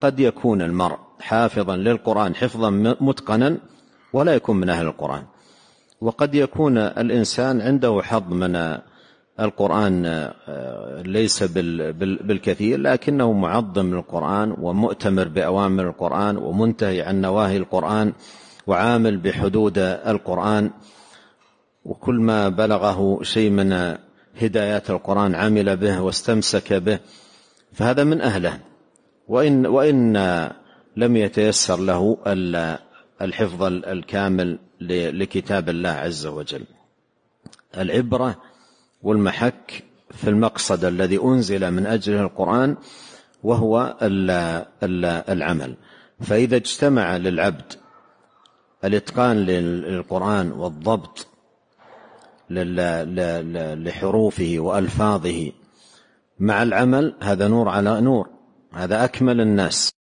قد يكون المرء حافظا للقرآن حفظا متقنا ولا يكون من أهل القرآن، وقد يكون الإنسان عنده حظ من القرآن ليس بالكثير، لكنه معظم للقرآن ومؤتمر بأوامر القرآن ومنتهي عن نواهي القرآن وعامل بحدود القرآن، وكل ما بلغه شيء من هدايات القرآن عمل به واستمسك به، فهذا من أهله. وإن لم يتيسر له الحفظ الكامل لكتاب الله عز وجل. العبرة والمحك في المقصد الذي أنزل من أجله القرآن، وهو العمل. فإذا اجتمع للعبد الإتقان للقرآن والضبط لحروفه وألفاظه مع العمل، هذا نور على نور، هذا أكمل الناس.